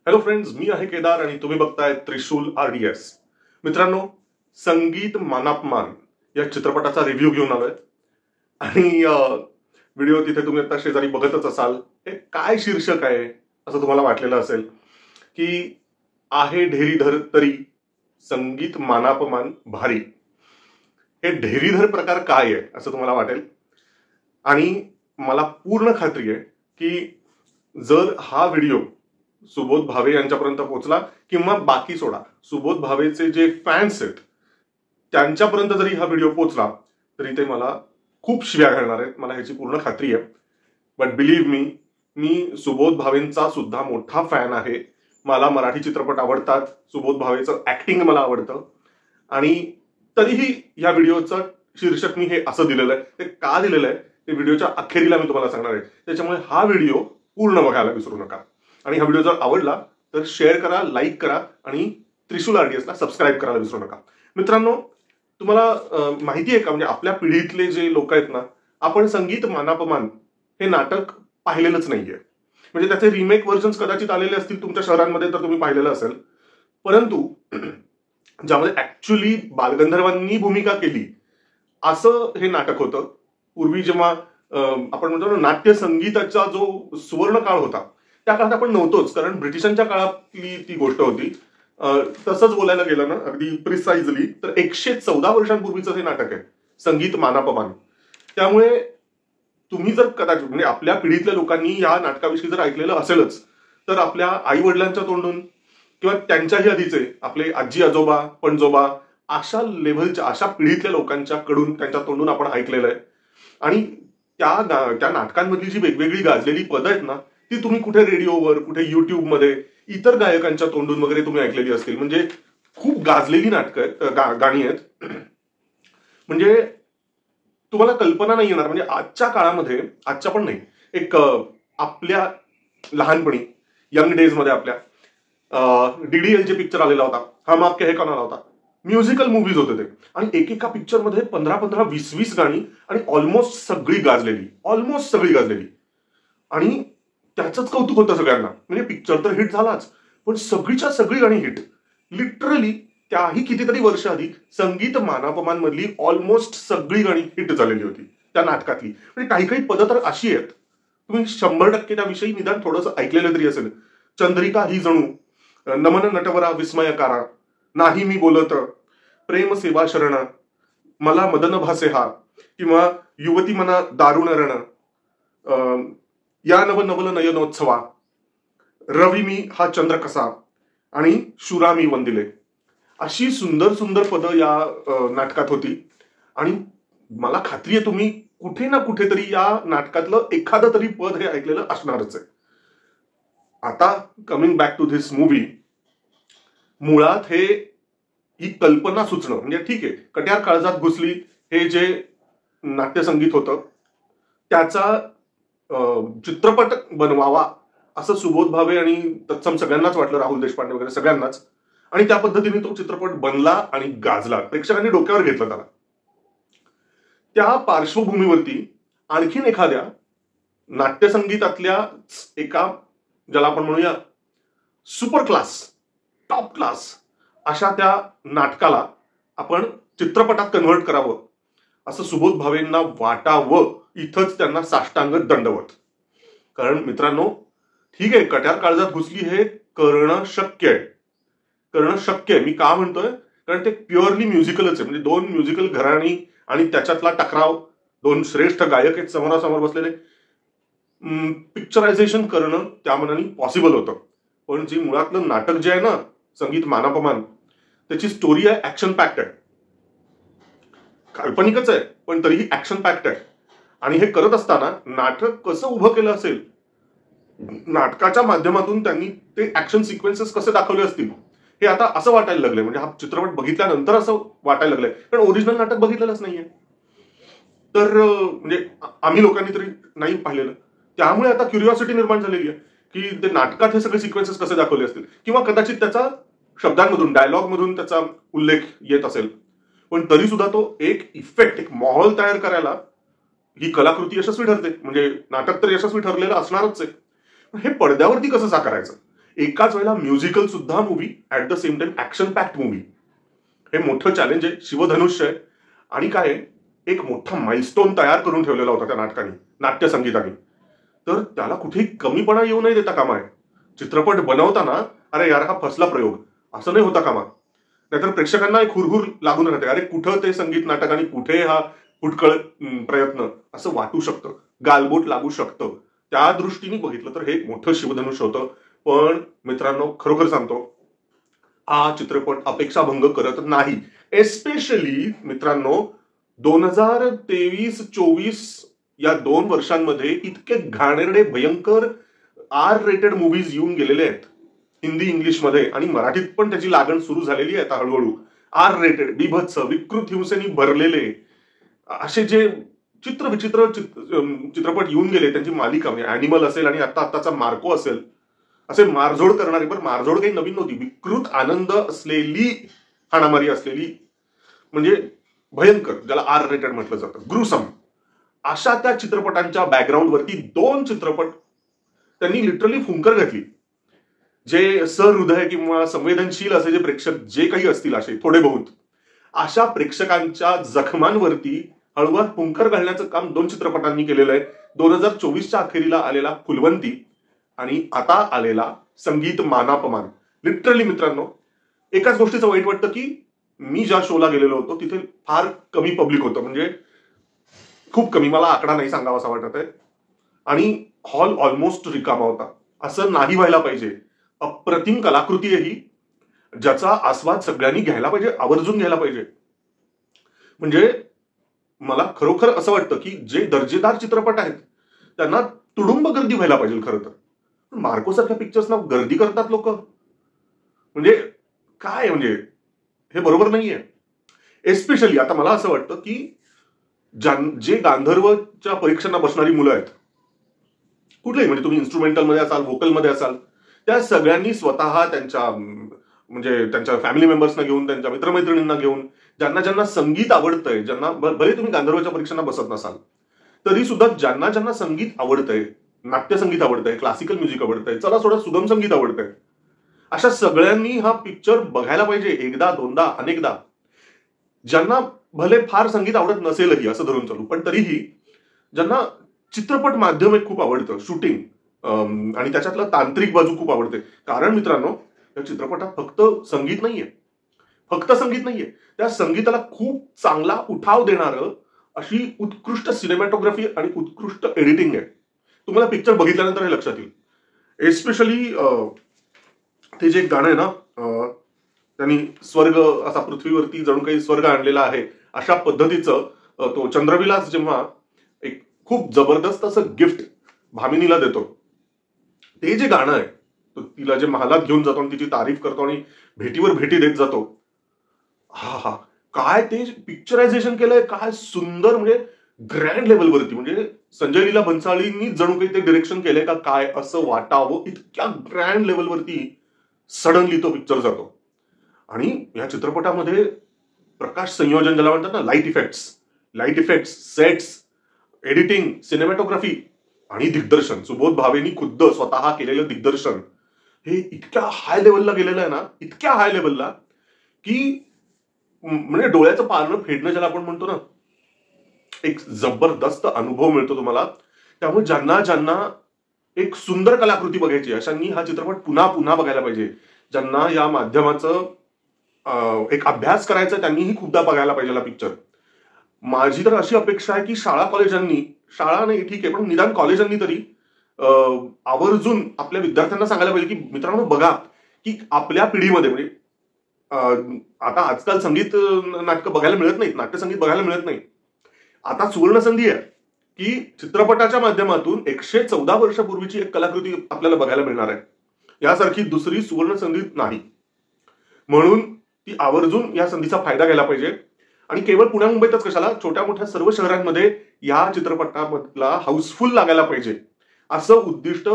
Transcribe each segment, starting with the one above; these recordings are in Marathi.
हॅलो फ्रेंड्स, मी आहे केदार आणि तुम्ही बघताय त्रिशूल RDS. मित्रांनो, संगीत मानापमान या चित्रपटाचा रिव्ह्यू घेऊन आलोय आणि व्हिडिओ तिथे तुम्ही आता शेजारी बघतच असाल. हे काय शीर्षक आहे असं तुम्हाला वाटलेलं असेल की आहे ढेरीधर तरी संगीत मानापमान भारी. हे ढेरीधर प्रकार काय आहे असं तुम्हाला वाटेल आणि मला पूर्ण खात्री आहे की जर हा व्हिडिओ सुबोध भावे यांच्यापर्यंत पोहोचला किंवा बाकी सोडा, सुबोध भावेचे जे फॅन्स आहेत त्यांच्यापर्यंत जरी हा व्हिडिओ पोहोचला तरी ते मला खूप शिव्या घालणार आहेत, मला ह्याची पूर्ण खात्री आहे. बट बिलीव्ह मी, मी सुबोध भावेंचा सुद्धा मोठा फॅन आहे. मला मराठी चित्रपट आवडतात, सुबोध भावेचं ऍक्टिंग मला आवडतं आणि तरीही या व्हिडिओचं शीर्षक मी हे असं दिलेलं आहे. ते का दिलेलं आहे ते व्हिडिओच्या अखेरीला मी तुम्हाला सांगणार आहे. त्याच्यामुळे हा व्हिडिओ पूर्ण बघायला विसरू नका आणि हा व्हिडिओ जर आवडला तर शेअर करा, लाईक करा आणि त्रिशूल RDSला सबस्क्राईब करायला विसरू नका. मित्रांनो, तुम्हाला माहिती आहे का, म्हणजे आपल्या पिढीतले जे लोक आहेत ना, आपण संगीत मानापमान हे नाटक पाहिलेलंच नाहीये. म्हणजे त्याचे रिमेक व्हर्जन्स कदाचित आलेले असतील तुमच्या शहरांमध्ये तर तुम्ही पाहिलेलं असेल, परंतु ज्यामध्ये ऍक्च्युअली बालगंधर्वांनी भूमिका केली असं हे नाटक होतं. पूर्वी जेव्हा आपण म्हणतो ना, नाट्य संगीताचा जो सुवर्ण काळ होता त्या काळात आपण नव्हतोच, कारण ब्रिटिशांच्या काळातली ती गोष्ट होती. तसंच बोलायला गेलं ना अगदी प्रिसाइजली तर 114 वर्षांपूर्वीचं हे नाटक आहे संगीत मानापमान. त्यामुळे तुम्ही जर कदाचित म्हणजे आपल्या पिढीतल्या लोकांनी या नाटकाविषयी जर ऐकलेलं असेलच तर आपल्या आई वडिलांच्या तोंडून किंवा त्यांच्याही आधीचे आपले आजी आजोबा पणजोबा अशा लेव्हलच्या अशा पिढीतल्या लोकांच्या कडून त्यांच्या तोंडून आपण ऐकलेलं आहे. आणि त्या नाटकांमधली जी वेगवेगळी गाजलेली पदं आहेत ना ती तुम्ही कुठे रेडिओवर, कुठे युट्यूबमध्ये इतर गायकांच्या तोंडून वगैरे तुम्ही ऐकलेली असतील. म्हणजे खूप गाजलेली नाटकं आहेत, गाणी आहेत. म्हणजे तुम्हाला कल्पना नाही येणार. म्हणजे आजच्या काळामध्ये, आजच्या पण नाही, एक आपल्या लहानपणी यंग डेज मध्ये आपल्या DDLJ पिक्चर आलेला होता, हम आपके है कौन आला होता. म्युझिकल मूव्हीज होते ते आणि एकेका पिक्चरमध्ये 15-15, 20-20 गाणी आणि ऑलमोस्ट सगळी गाजलेली आणि त्याचंच कौतुक होतं सगळ्यांना. म्हणजे पिक्चर तर हिट झालाच, पण सगळीच्या सगळी गाणी हिट. लिटरली त्याही कितीतरी वर्ष आधी संगीत मानापमान मधली ऑलमोस्ट सगळी गाणी हिट झालेली होती त्या नाटकातली. म्हणजे काही काही पदं तर अशी आहेत तुम्ही 100% त्याविषयी निदान थोडंसं ऐकलेलं तरी असेल. चंद्रिका ही जणू, नमन नटवरा विस्मयकारा, नाही मी बोलत, प्रेम सेवा शरण, मला मदन भासे हा, किंवा युवती मना दारुण रण, या नव नवल नयनोत्सवा, रवी मी हा चंद्र कसा आणि शुरा मी वंदिले. अशी सुंदर सुंदर पदं या नाटकात होती आणि मला खात्री आहे तुम्ही कुठे ना कुठेतरी या नाटकातलं एखादं तरी पद हे ऐकलेलं असणारच आहे. आता coming back to this movie, मुळात ही कल्पना सुचणं म्हणजे ठीक आहे, कट्यार काळजात घुसली हे जे नाट्यसंगीत होतं त्याचा चित्रपट बनवावा असं सुबोध भावे आणि तत्सम सगळ्यांनाच वाटलं, राहुल देशपांडे वगैरे सगळ्यांनाच. आणि त्या पद्धतीने तो चित्रपट बनला आणि गाजला, प्रेक्षकांनी डोक्यावर घेतलं त्याला. त्या पार्श्वभूमीवरती आणखीन एखाद्या नाट्यसंगीतातल्या एका, ज्याला आपण म्हणूया सुपर क्लास, टॉप क्लास अशा त्या नाटकाला आपण चित्रपटात कन्व्हर्ट करावं असं सुबोध भावेंना वाटावं. इथंच त्यांना साष्टांग दंडवत. कारण मित्रांनो, ठीक आहे, कट्यार काळजात घुसली हे करणं शक्य आहे. मी का म्हणतोय, कारण ते प्युअरली म्युझिकलच आहे. म्हणजे दोन म्युझिकल घराणी आणि त्याच्यातला टकराव, दोन श्रेष्ठ गायक आहेत समोरासमोर बसलेले. पिक्चरायझेशन करणं त्या मनाने पॉसिबल होतं. पण जे मुळातलं नाटक जे आहे ना संगीत मानापमान, त्याची स्टोरी आहे ऍक्शन पॅक्ट आहे. काल्पनिकच आहे पण तरीही ऍक्शन पॅक्ट आहे. आणि हे करत असताना नाटक कसं उभं केलं असेल, नाटकाच्या माध्यमातून त्यांनी ते ऍक्शन सिक्वेन्सेस कसे दाखवले असतील हे आता असं वाटायला लागलंय. म्हणजे हा चित्रपट बघितल्यानंतर असं वाटायला लागलंय, कारण ओरिजिनल नाटक बघितलेलंच नाहीये. तर म्हणजे आम्ही लोकांनी तरी नाही पाहिलेलं, त्यामुळे आता क्युरिओसिटी निर्माण झालेली आहे की ते नाटकात हे सगळे सिक्वेन्सेस कसे दाखवले असतील, किंवा कदाचित त्याचा शब्दांमधून, डायलॉग मधून त्याचा उल्लेख येत असेल. पण तरी सुद्धा तो एक इफेक्ट, एक माहोल तयार करायला ही कलाकृती यशस्वी ठरते. म्हणजे नाटक तर यशस्वी ठरलेलं असणारच आहे. हे पडद्यावरती कसं साकारायचं एकाच वेळेला म्युझिकल सुद्धा movie, at the same time action packed movie. हे मोठं चॅलेंज आहे, शिवधनुष्य आहे. आणि काय, एक मोठा माइलस्टोन तयार करून ठेवलेला होता त्या नाटकाने, नाट्यसंगीताने. तर त्याला कुठेही कमीपणा येऊ नाही देता कामा आहे. चित्रपट बनवताना अरे यार हा फसला प्रयोग असं नाही होता कामा. नाहीतर प्रेक्षकांना एक हुरहुर लागून राहते, अरे कुठं ते संगीत नाटक आणि कुठे हा फुटकळ प्रयत्न असं वाटू शकतं, गालबोट लागू शकतं. त्या दृष्टीने बघितलं तर हे एक मोठं शिवधनुष्य होतं. पण मित्रांनो, खरोखर सांगतो, हा चित्रपट अपेक्षाभंग करत नाही. एस्पेशली मित्रांनो, 2023-24 या 2 वर्षांमध्ये इतके घाणेरडे भयंकर R-रेटेड मूव्हीज येऊन गेलेले आहेत हिंदी इंग्लिशमध्ये, आणि मराठीत पण त्याची लागण सुरू झालेली आहे हळूहळू. R-रेटेड, बिभत्स, विकृत हिंसेने भरलेले असे जे विचित्र चित्रपट येऊन गेले, त्यांची मालिका म्हणजे अॅनिमल असेल आणि आत्ताचा मार्को असेल, असे मारझोड करणारे. पण मारझोड काही नवीन नव्हती, विकृत आनंद असलेली, हाणामारी असलेली, म्हणजे भयंकर, ज्याला R-रेटेड म्हटलं जातं, ग्रुसम, अशा त्या चित्रपटांच्या बॅकग्राऊंडवरती 2 चित्रपट त्यांनी लिटरली फुंकर घातली. जे सहृदय किंवा संवेदनशील असे जे प्रेक्षक जे काही असतील, असे थोडे बहुत, अशा प्रेक्षकांच्या जखमांवरती हळूवार फुंकर घालण्याचं काम 2 चित्रपटांनी केलेलं आहे. 2024च्या अखेरीला आलेला फुलवंती आणि आता आलेला संगीत मानापमान. लिटरली मित्रांनो, एकाच गोष्टीचं वाईट वाटतं की मी ज्या शोला गेलेलो होतो तिथे फार कमी पब्लिक होतं, म्हणजे खूप कमी, मला आकडा नाही सांगावा असा वाटत आहे, आणि हॉल ऑलमोस्ट रिकामा होता. असं नाही व्हायला पाहिजे. अप्रतिम कलाकृती आहे ही, ज्याचा आस्वाद सगळ्यांनी घ्यायला पाहिजे, आवर्जून घ्यायला पाहिजे. म्हणजे मला खरोखर असं वाटतं की जे दर्जेदार चित्रपट आहेत त्यांना तुडुंब गर्दी व्हायला पाहिजे खरं तर. मार्को सारख्या पिक्चर्सना गर्दी करतात लोक, म्हणजे काय, म्हणजे हे बरोबर नाहीये. एस्पेशली आता मला असं वाटतं की जे गांधर्वच्या परीक्षांना बसणारी मुलं आहेत, कुठलेही, म्हणजे तुम्ही इन्स्ट्रुमेंटल मध्ये असाल, व्होकलमध्ये असाल, त्या सगळ्यांनी स्वतः त्यांच्या फॅमिली मेंबर्सना घेऊन, त्यांच्या मित्रमैत्रिणींना घेऊन, ज्यांना ज्यांना संगीत आवडतंय, ज्यांना, भले तुम्ही गांधर्वच्या परीक्षांना बसत नसाल तरी सुद्धा ज्यांना ज्यांना संगीत आवडतंय, नाट्यसंगीत आवडतंय, क्लासिकल म्युझिक आवडतंय, चला थोडं सुगम संगीत आवडतंय, अशा सगळ्यांनी हा पिक्चर बघायला पाहिजे, एकदा, दोनदा, अनेकदा. ज्यांना भले फार संगीत आवडत नसेलही असं धरून चालू, पण तरीही ज्यांना चित्रपट माध्यम एक खूप आवडतं, शूटिंग आणि त्याच्यातलं तांत्रिक बाजू खूप आवडते. कारण मित्रांनो, या चित्रपटात फक्त संगीत नाहीये, त्या संगीताला खूप चांगला उठाव देणारं अशी उत्कृष्ट सिनेमॅटोग्राफी आणि उत्कृष्ट एडिटिंग आहे. तुम्हाला पिक्चर बघितल्यानंतर हे लक्षात येईल. एस्पेशली ते जे गाणं आहे ना, त्यांनी स्वर्ग असा पृथ्वीवरती जणू काही स्वर्ग आणलेला आहे अशा पद्धतीचं, तो चंद्रविलास जेव्हा एक खूप जबरदस्त असं गिफ्ट भामिनीला देतो, ते जे गाणं आहे, तिला जे महालात घेऊन जातो आणि तिची तारीफ करतो आणि भेटीवर भेटी देत जातो, हा हा, काय ते पिक्चरायझेशन केलंय, काय सुंदर, म्हणजे ग्रँड लेवलवरती, म्हणजे संजय लीला भन्साळींनी जणू काही ते डिरेक्शन केलंय का काय असं वाटावं, इतक्या ग्रँड लेवलवरती सडनली तो पिक्चर जातो. आणि या चित्रपटामध्ये प्रकाश संयोजन ज्याला म्हणतात ना, light effects, sets, editing, cinematography आणि दिग्दर्शन, सुबोध भावेनी खुद्द स्वतः केलेलं दिग्दर्शन, हे इतक्या हाय लेवलला गेलेलं आहे ना, इतक्या हाय लेवलला की म्हणजे डोळ्याचं पारणं फेडणं ज्याला आपण म्हणतो ना, एक जबरदस्त अनुभव मिळतो तुम्हाला. त्यामुळे ज्यांना ज्यांना एक सुंदर कलाकृती बघायची अशांनी हा चित्रपट पुन्हा पुन्हा बघायला पाहिजे. ज्यांना या माध्यमाचं एक अभ्यास करायचा त्यांनीही खूपदा बघायला पाहिजे हा पिक्चर. माझी तर अशी अपेक्षा आहे की शाळा कॉलेजांनी, शाळा नाही ठीक आहे, पण निदान कॉलेजांनी तरी आवर्जून आपल्या विद्यार्थ्यांना सांगायला पाहिजे की मित्रांनो बघा, की आपल्या पिढीमध्ये, म्हणजे आता आजकाल संगीत नाटकं बघायला मिळत नाहीत, नाट्यसंगीत बघायला मिळत नाही. आता सुवर्ण संधी आहे की चित्रपटाच्या माध्यमातून 114 वर्षापूर्वीची एक कलाकृती आपल्याला बघायला मिळणार आहे. यासारखी दुसरी सुवर्ण संधी नाही, म्हणून ती आवर्जून या संधीचा फायदा घ्यायला पाहिजे. आणि केवळ पुण्या मुंबईतच कशाला, छोट्या मोठ्या सर्व शहरांमध्ये या चित्रपटामधला हाऊसफुल लागायला पाहिजे असं उद्दिष्ट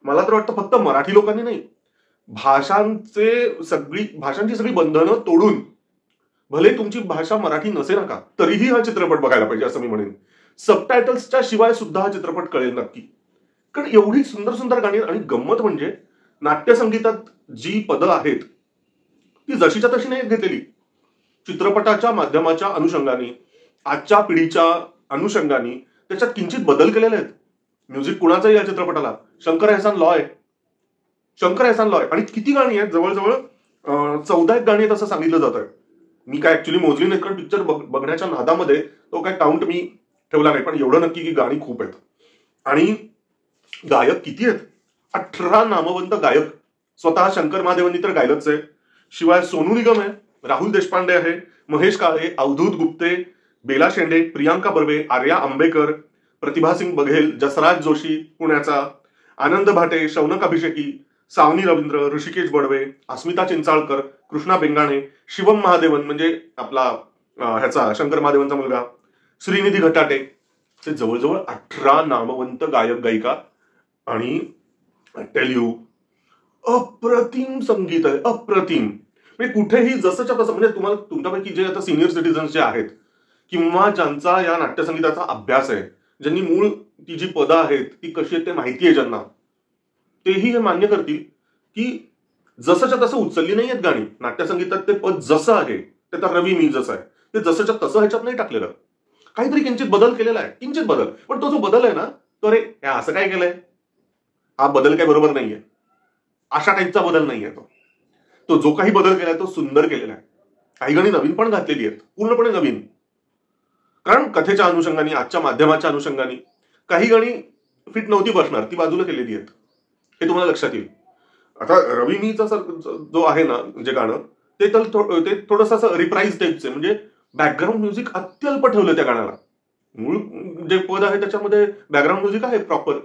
मला तर वाटतं फक्त मराठी लोकांनी नाही, भाषांची सगळी बंधनं तोडून, भले तुमची भाषा मराठी नसे नका तरीही हा चित्रपट बघायला पाहिजे असं मी म्हणेन. सबटायटल्सच्या शिवाय सुद्धा हा चित्रपट कळेल नक्की, कारण एवढी सुंदर सुंदर गाणी. आणि गंमत म्हणजे नाट्यसंगीतात जी पदं आहेत ती जशीच्या तशी नाही घेतलेली. चित्रपटाच्या माध्यमाच्या अनुषंगाने, आजच्या पिढीच्या अनुषंगाने त्याच्यात किंचित बदल केलेले आहेत. म्युझिक कुणाचंही या चित्रपटाला शंकर एहसान लॉय, शंकर एहसान लॉय. आणि किती गाणी आहेत, जवळजवळ 14 गाणी आहेत असं सांगितलं जातं. मी काय ऍक्च्युली मोजली नाही, कारण पिक्चर बघण्याच्या नादामध्ये तो काय काउंट मी ठेवला नाही, पण एवढं नक्की की गाणी खूप आहेत. आणि गायक किती आहेत, 18 नामवंत गायक. स्वतः शंकर महादेवांनी तर गायलंच आहे. शिवाय सोनू निगम आहे, राहुल देशपांडे आहे, महेश काळे, अवधूत गुप्ते, बेला शेंडे, प्रियांका बर्वे, आर्या आंबेकर, प्रतिभा सिंग बघेल, जसराज जोशी पुण्याचा, आनंद भाटे, शौनक अभिषेकी, सावनी रवींद्र, ऋषिकेश बडवे, अस्मिता चिंचाळकर, कृष्णा बेंगाणे, शिवम महादेवन म्हणजे आपला ह्याचा शंकर महादेवांचा मुलगा, श्रीनिधी घटाटे. ते जवळजवळ 18 नामवंत गायक गायिका. आणि टेल यू, अप्रतिम संगीत आहे, अप्रतिम. म्हणजे कुठेही जसंच्या तसं, म्हणजे तुम्हाला तुमच्यापैकी जे आता सिनियर सिटीजन्स जे आहेत किंवा ज्यांचा या नाट्यसंगीताचा अभ्यास आहे, ज्यांनी मूळ ती जी पदं आहेत ती कशी आहेत ते माहिती आहे ज्यांना, तेही हे मान्य करतील की जसंच्या तसं उचलली नाही आहेत गाणी. नाट्यसंगीतात ते पद जसं आहे, ते तर रवी मी जसं आहे ते जसंच्या तसं ह्याच्यात नाही टाकलेलं. काहीतरी किंचित बदल केलेला आहे, किंचित बदल. पण तो जो बदल आहे ना, तो अरे असं काय केलंय, हा बदल काय बरोबर नाहीये, अशा टाईपचा बदल नाहीये. तो जो काही बदल केलाय तो सुंदर केलेला आहे. काही गाणी नवीन पण घातलेली आहेत, पूर्णपणे नवीन. कारण कथेच्या अनुषंगाने, आजच्या माध्यमाच्या अनुषंगाने काही गाणी फिट नव्हती बसणार, ती बाजूला केलेली आहेत, हे तुम्हाला लक्षात येईल. आता रवी मीचा जो आहे ना जे गाणं, ते थोडंसं असं रिप्राईज टाईपचं, म्हणजे बॅकग्राऊंड म्युझिक अत्यल्प ठेवलं त्या गाण्याला. मूळ जे पद आहे त्याच्यामध्ये बॅकग्राऊंड म्युझिक आहे प्रॉपर,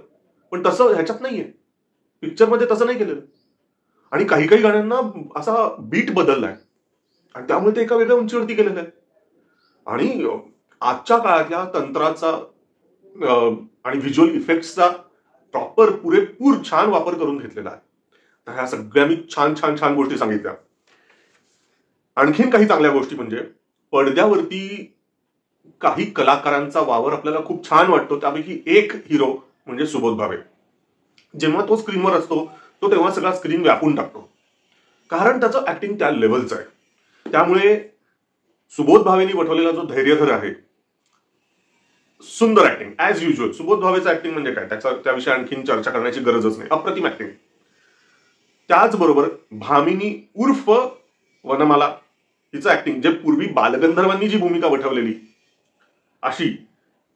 पण तसं ह्याच्यात नाहीये, पिक्चरमध्ये तसं नाही केलेलं. आणि काही काही गाण्यांना असा बीट बदललाय आणि त्यामुळे ते एका वेगळ्या उंचीवरती गेलेलं आहे. आणि आजच्या काळातल्या तंत्राचा आणि व्हिज्युअल इफेक्ट्सचा प्रॉपर पुरेपूर छान वापर करून घेतलेला आहे. तर ह्या सगळ्या मी छान छान छान गोष्टी सांगितल्या. आणखीन काही चांगल्या गोष्टी म्हणजे पडद्यावरती काही कलाकारांचा वावर आपल्याला खूप छान वाटतो. त्यापैकी एक हिरो म्हणजे सुबोध भावे. जेव्हा तो स्क्रीनवर असतो तो तेव्हा सगळा स्क्रीन व्यापून टाकतो, कारण त्याचं ऍक्टिंग त्या लेव्हलचं आहे. त्यामुळे सुबोध भावेनी वठवलेला जो धैर्यधर आहे, सुंदर ऍक्टिंग ऍज युज्युअल. सुबोध भावेचं ऍक्टिंग म्हणजे काय, त्याविषयी आणखीन चर्चा करण्याची गरजच नाही, अप्रतिम ऍक्टिंग. त्याचबरोबर भामिनी उर्फ वनमाला हिचं ऍक्टिंग, जे पूर्वी बालगंधर्वांनी जी भूमिका वठवलेली अशी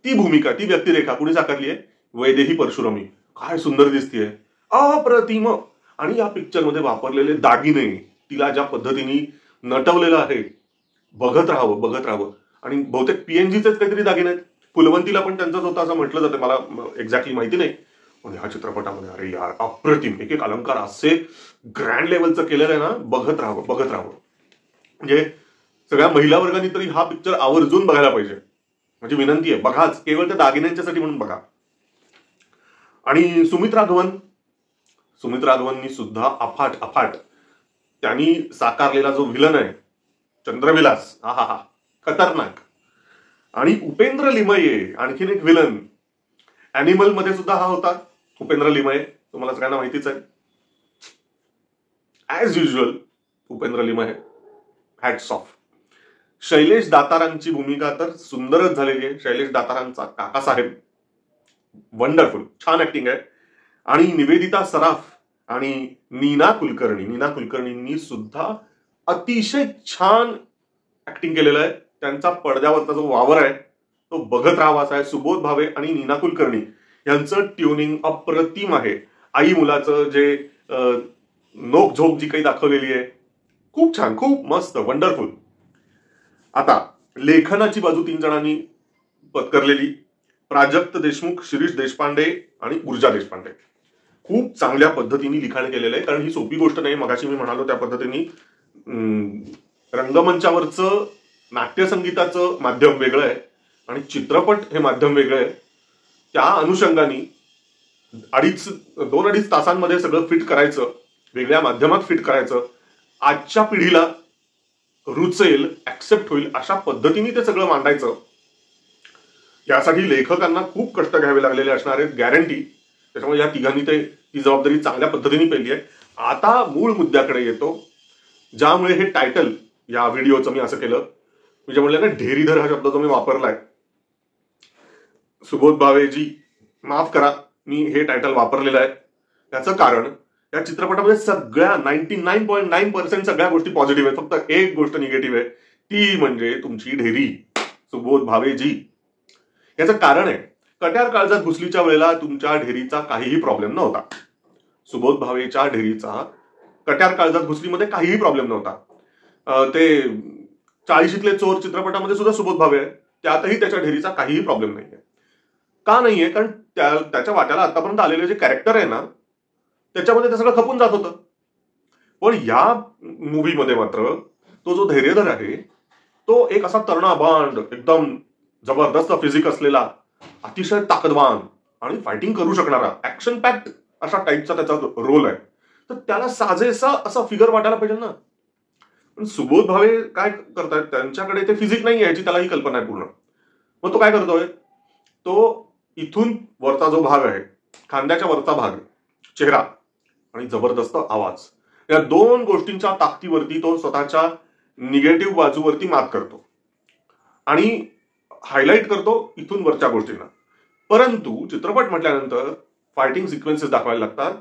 ती भूमिका, ती व्यक्तिरेखा कुणी साकारली आहे, वैदेही परशुरामी. काय सुंदर दिसतीये, अप्रतिम. आणि या पिक्चरमध्ये वापरलेले दागिने, तिला ज्या पद्धतीने नटवलेलं आहे, बघत राहावं बघत राहावं. आणि बहुतेक पीएनजीचेच काहीतरी दागिने आहेत. फुलवंतीला पण त्यांचंच होतं असं म्हटलं जातं, मला एक्झॅक्टली माहिती नाही. पण ह्या चित्रपटामध्ये अरे यार अप्रतिम, एक एक अलंकार असे ग्रँड लेवलचं केलेलं आहे ना, बघत राहावं बघत राहावं. म्हणजे सगळ्या महिला वर्गाने तरी हा पिक्चर आवर्जून बघायला पाहिजे. म्हणजे विनंती आहे, बघाच, केवळ त्या दागिन्यांच्यासाठी म्हणून बघा. आणि सुमित राघवननी सुद्धा अफाट त्यांनी साकारलेला जो व्हिलन आहे चंद्रविलास, हा खतरनाक. आणि उपेंद्र लिमये आणखीन एक व्हिलन, अॅनिमल मध्ये सुद्धा हा होता उपेंद्र लिमये, तुम्हाला सगळ्यांना माहितीच आहे. As usual Upendra Limaye, hats off. Shailesh दातारांची भूमिका तर सुंदरच झालेली आहे. शैलेश दातारांचा काकासाहेब वंडरफुल, छान ऍक्टिंग आहे. आणि निवेदिता सराफ आणि नीना कुलकर्णींनी सुद्धा अतिशय छान ऍक्टिंग केलेलं आहे. त्यांचा पडद्यावरचा जो वावर आहे तो बघत राहावा असा आहे. सुबोध भावे आणि नीना कुलकर्णी यांचं ट्युनिंग अप्रतिम आहे. आई मुलाचं जे नोकझोक जी काही दाखवलेली आहे, खूप छान, खूप मस्त, वंडरफुल. आता लेखनाची बाजू 3 जणांनी पत्करलेली, प्राजक्त देशमुख, शिरीष देशपांडे आणि ऊर्जा देशपांडे. खूप चांगल्या पद्धतीने लिखाण केलेलं आहे, कारण ही सोपी गोष्ट नाही. मगाशी मी म्हणालो त्या पद्धतीने रंगमंचावरचं नाट्यसंगीताचं माध्यम वेगळं आहे आणि चित्रपट हे माध्यम वेगळं आहे. त्या अनुषंगाने 2-2.5 तासांमध्ये सगळं फिट करायचं, वेगळ्या माध्यमात फिट करायचं, आजच्या पिढीला रुचेल, ऍक्सेप्ट होईल अशा पद्धतीने ते सगळं मांडायचं. यासाठी लेखकांना खूप कष्ट घ्यावे लागलेले असणार आहेत, गॅरंटी. त्याच्यामुळे या तिघांनी ती जबाबदारी चांगल्या पद्धतीने पेलली आहे. आता मूळ मुद्द्याकडे येतो, ज्यामुळे हे टायटल या व्हिडिओचं मी असं केलं. मी जे म्हणलं ना, ढेरीधर हा शब्द जो मी वापरलाय, सुबोध भावेजी माफ करा, मी हे टायटल वापरलेलं आहे. त्याचं कारण या चित्रपटामध्ये सगळ्या 99.9% सगळ्या गोष्टी पॉझिटिव्ह आहेत. फक्त एक गोष्ट निगेटिव्ह आहे, ती म्हणजे तुमची ढेरी सुबोध भावेजी. याचं कारण आहे, कट्यार काळजात घुसलीच्या वेळेला तुमच्या ढेरीचा काहीही प्रॉब्लेम नव्हता. सुबोध भावेच्या ढेरीचा कट्यार काळजात घुसलीमध्ये काहीही प्रॉब्लेम नव्हता. ते 40शीतले चोर चित्रपटामध्ये सुद्धा सुबोध भावे आहे, त्यातही त्याच्या ढेरीचा काहीही प्रॉब्लेम नाहीये. का नाहीये? कारण त्याच्या वाट्याला आतापर्यंत आलेले जे कॅरेक्टर आहे ना, त्याच्यामध्ये ते सगळं खपून जात होतं. पण या मूव्हीमध्ये मात्र तो जो धैर्यधर आहे, तो एक असा तरुणाबांड, एकदम जबरदस्त फिजिक असलेला, अतिशय ताकदवान आणि फायटिंग करू शकणारा, ऍक्शन पॅक्ट अशा टाईपचा त्याचा रोल आहे. तर त्याला साजेसा असा फिगर वाटायला पाहिजे ना. पण सुबोध भावे काय करतायत, त्यांच्याकडे ते फिजिक नाही याची त्यालाही कल्पना आहे पूर्ण. मग तो काय करतोय, तो इथून वरचा जो भाग आहे, खांद्याच्या वरचा भाग, चेहरा आणि जबरदस्त आवाज, या दोन गोष्टींच्या ताकदीवरती तो स्वतःच्या निगेटिव्ह बाजूवरती मात करतो आणि हायलाइट करतो इथून वरच्या गोष्टींना. परंतु चित्रपट म्हटल्यानंतर फायटिंग सिक्वेन्सेस दाखवायला लागतात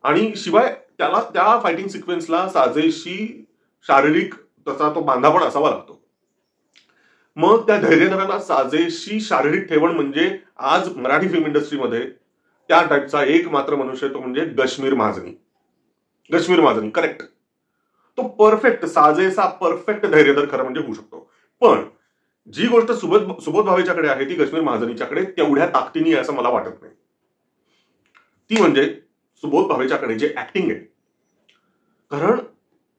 आणि शिवाय त्याला त्या फायटिंग सिक्वेन्सला साजेशी शारीरिक तसा तो बांधापण असावा लागतो. मग त्या धैर्यधराला साजेशी शारीरिक ठेवण म्हणजे आज मराठी फिल्म इंडस्ट्रीमध्ये त्या टाईपचा एक मात्र मनुष्य, तो म्हणजे गश्मीर महाजनी. गश्मीर महाजनी, करेक्ट. तो परफेक्ट, साजेसा परफेक्ट धैर्यधर खरं म्हणजे होऊ शकतो. पण जी गोष्ट सुबोध भावेच्याकडे आहे ती गश्मीर महाजनीच्याकडे तेवढ्या ताकदीने आहे असं मला वाटत नाही. ती म्हणजे सुबोध भावेच्याकडे जे ऍक्टिंग आहे. कारण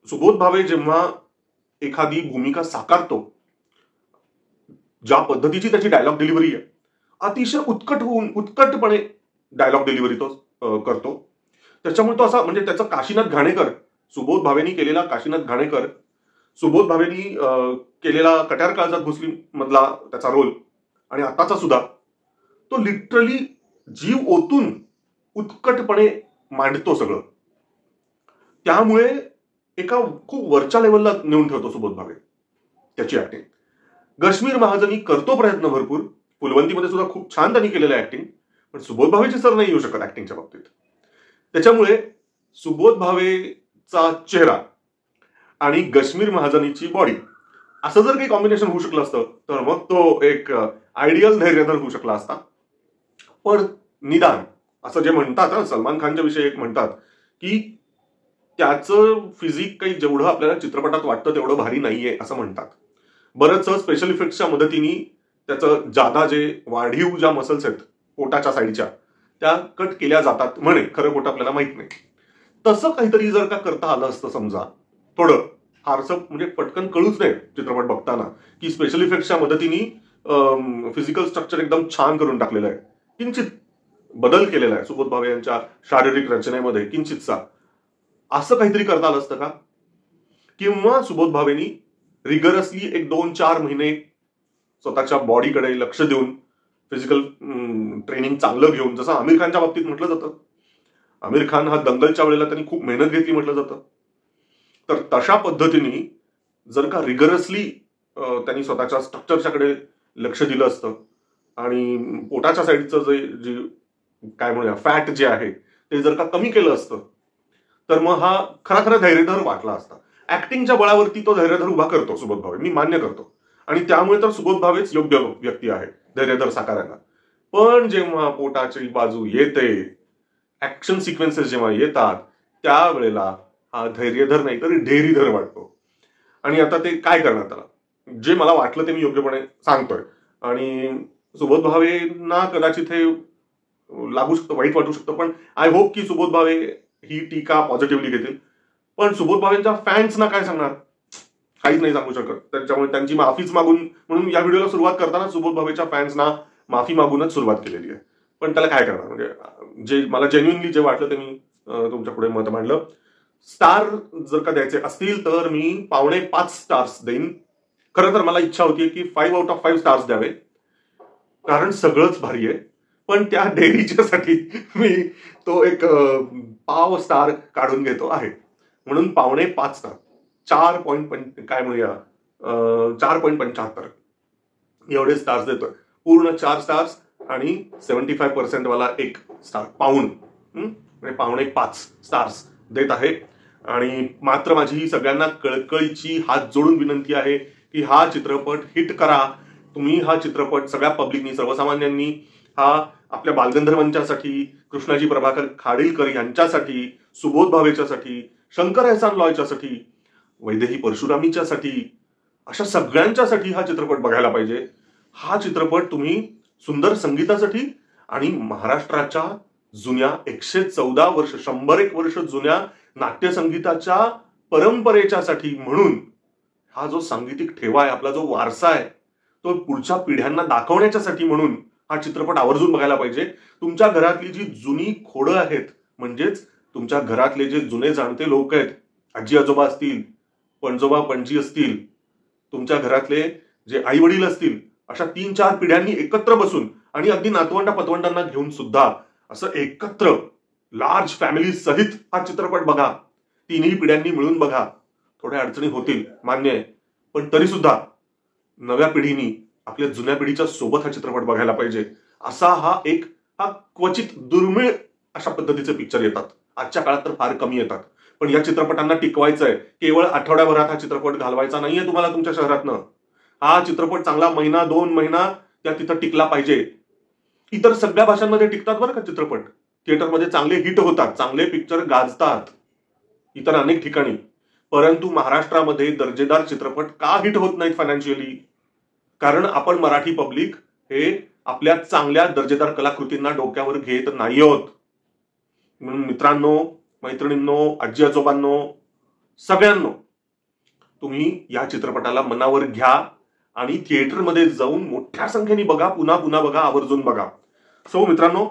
सुबोध भावे जेव्हा एखादी भूमिका साकारतो, ज्या पद्धतीची त्याची डायलॉग डिलिव्हरी आहे, अतिशय उत्कटपणे डायलॉग डिलिव्हरी तो करतो. त्याच्यामुळे तो असा, म्हणजे त्याचं काशीनाथ घाणेकर, सुबोध भावेनी केलेला काशीनाथ घाणेकर, सुबोध भावेनी केलेला कट्यार काळजात घुसली मधला त्याचा रोल आणि आताचा सुद्धा, तो लिटरली जीव ओतून उत्कटपणे मांडतो सगळं. त्यामुळे एका खूप वरच्या लेवलला नेऊन ठेवतो सुबोध भावे त्याची ऍक्टिंग. गश्मीर महाजनी करतो प्रयत्न भरपूर, फुलवंतीमध्ये सुद्धा खूप छान त्यांनी केलेलं ऍक्टिंग, पण सुबोध भावेची सर नाही येऊ शकत ऍक्टिंगच्या बाबतीत. त्याच्यामुळे सुबोध भावेचा चेहरा आणि गश्मीर महाजनीची बॉडी असं जर काही कॉम्बिनेशन होऊ शकलं असतं तर मग तो एक आयडियल धैर्यधर होऊ शकला असता. पण निदान असं जे म्हणतात ना, सलमान खानच्या विषयी एक म्हणतात की त्याचं फिजिक काही जेवढं आपल्याला चित्रपटात वाटतं तेवढं भारी नाहीये असं म्हणतात. बरंच स्पेशल इफेक्टच्या मदतीने त्याचं जादा जे वाढीव ज्या मसल्स आहेत पोटाच्या साईडच्या, त्या कट केल्या जातात म्हणे, खरं खोटं आपल्याला माहित नाही. तसं काहीतरी जर का करता आलं असतं समजा, थोडं फारसं म्हणजे पटकन कळूच नाही चित्रपट बघताना की स्पेशल इफेक्टच्या मदतीने फिजिकल स्ट्रक्चर एकदम छान करून टाकलेलं आहे, किंचित बदल केलेला आहे सुबोध भावे यांच्या शारीरिक रचनेमध्ये किंचितसा, असं काहीतरी करता आलं असतं का? किंवा सुबोध भावेनी रिगरसली 1-2-4 महिने स्वतःच्या बॉडीकडे लक्ष देऊन फिजिकल ट्रेनिंग चांगलं घेऊन, जसं आमिर खानच्या बाबतीत म्हटलं जातं, आमिर खान हा दंगलच्या वेळेला त्यांनी खूप मेहनत घेतली म्हटलं जातं, तर तशा पद्धतीने जर का रिगरसली त्यांनी स्वतःच्या स्ट्रक्चरच्याकडे लक्ष दिलं असतं आणि पोटाच्या साईडचं जे काय म्हणूया फॅट जे आहे ते जर का कमी केलं असतं तर मग हा खरा धैर्यधर वाटला असता. ऍक्टिंगच्या बळावरती तो धैर्यधर उभा करतो सुबोध भावे, मी मान्य करतो, आणि त्यामुळे तर सुबोध भावेच योग्य व्यक्ती आहे धैर्यधर साकारायला. पण जेव्हा पोटाची बाजू येते, ऍक्शन सिक्वेन्सेस जेव्हा येतात, त्यावेळेला हा धैर्यधर नाही तर ढेरीधर वाटतो. आणि आता ते काय करणार, त्याला जे मला वाटलं ते मी योग्यपणे सांगतोय. आणि सुबोध भावेंना कदाचित हे लागू शकतं, वाईट वाटू शकतं, पण आय होप की सुबोध भावे ही टीका पॉझिटिव्हली घेतील. पण सुबोध भावेंच्या फॅन्सना काय सांगणार, काहीच नाही सांगू शकत. त्याच्यामुळे त्यांची माफीच मागून, म्हणून या व्हिडिओला सुरुवात करताना सुबोध भावेच्या फॅन्सना माफी मागूनच सुरुवात केलेली आहे. पण त्याला काय करणार, म्हणजे जे मला जेन्युइनली जे वाटलं ते मी तुमच्या पुढे मत मांडलं. स्टार जर का द्यायचे असतील तर मी 4.5 स्टार्स देईन. खरं तर मला इच्छा होती की 5 out of 5 स्टार्स द्यावे, कारण सगळंच भारी आहे. पण त्या डेअरीच्यासाठी मी तो एक पाव स्टार काढून घेतो आहे, म्हणून 4.5 स्टार, 4.75 एवढे स्टार्स देतोय. पूर्ण 4 स्टार्स आणि 75% वाला 1 स्टार पाऊण, म्हणजे 4.5 स्टार्स देत आहे. आणि मात्र माझी सगळ्यांना कळकळीची हात जोडून विनंती आहे की हा चित्रपट हिट करा. तुम्ही हा चित्रपट सगळ्या पब्लिकनी, सर्वसामान्यांनी हा आपल्या बालगंधर्वांच्यासाठी, कृष्णाजी प्रभाकर खाडीलकर यांच्यासाठी, सुबोध भावेच्यासाठी, शंकर एहसान लॉयच्यासाठी, वैदेही परशुरामीच्यासाठी, अशा सगळ्यांच्यासाठी हा चित्रपट बघायला पाहिजे. हा चित्रपट तुम्ही सुंदर संगीतासाठी आणि महाराष्ट्राच्या जुन्या 114 वर्ष, 101 वर्ष जुन्या नाट्यसंगीताच्या परंपरेच्यासाठी, म्हणून हा जो सांगीतिक ठेवा आहे, आपला जो वारसा आहे, तो पुढच्या पिढ्यांना दाखवण्याच्यासाठी म्हणून हा चित्रपट आवर्जून बघायला पाहिजे. तुमच्या घरातली जी जुनी खोडं आहेत, म्हणजेच तुमच्या घरातले जे जुने जाणते लोक आहेत, आजी आजोबा असतील, पणजोबा पणजी असतील, तुमच्या घरातले जे आई वडील असतील, अशा 3-4 पिढ्यांनी एकत्र बसून आणि अगदी नातवंडा पतवंडांना घेऊन सुद्धा असं एकत्र लार्ज फॅमिली सहित हा चित्रपट बघा. 3ही पिढ्यांनी मिळून बघा. थोड्या अडचणी होतील, मान्य आहे, पण तरी सुद्धा नव्या पिढीनी आपल्या जुन्या पिढीच्या सोबत हा चित्रपट बघायला पाहिजे. असा हा क्वचित दुर्मिळ अशा पद्धतीचे पिक्चर येतात. आजच्या काळात तर फार कमी येतात. पण या चित्रपटांना टिकवायचं आहे. केवळ आठवड्याभरात हा चित्रपट घालवायचा नाहीये तुम्हाला तुमच्या शहरातनं. हा चित्रपट चांगला महिना 2 महिना त्या तिथं टिकला पाहिजे. इतर सगळ्या भाषांमध्ये टिकतात बरं का चित्रपट. थिएटरमध्ये चांगले हिट होतात, चांगले पिक्चर गाजतात इतर अनेक ठिकाणी. परंतु महाराष्ट्रामध्ये दर्जेदार चित्रपट का हिट होत नाहीत फायनान्शियली? कारण आपण मराठी पब्लिक हे आपल्या चांगल्या दर्जेदार कलाकृतींना डोक्यावर घेत नाही आहोत. म्हणून मित्रांनो, मैत्रिणींनो, आजी आजोबांनो, सगळ्यांनो, तुम्ही या चित्रपटाला मनावर घ्या आणि थिएटरमध्ये जाऊन मोठ्या संख्येने बघा, पुन्हा पुन्हा बघा, आवर्जून बघा. सो मित्रांनो,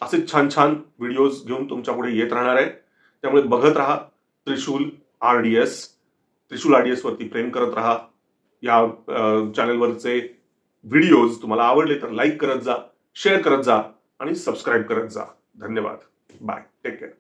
असे छान छान व्हिडिओज घेऊन तुमच्या पुढे येत राहणार आहे. त्यामुळे बघत राहा त्रिशूल RDS. त्रिशूल RDS वरती प्रेम करत राहा. या चॅनलवरचे व्हिडिओज तुम्हाला आवडले तर लाईक करत जा, शेअर करत जा आणि सबस्क्राईब करत जा. धन्यवाद. बाय. Take care.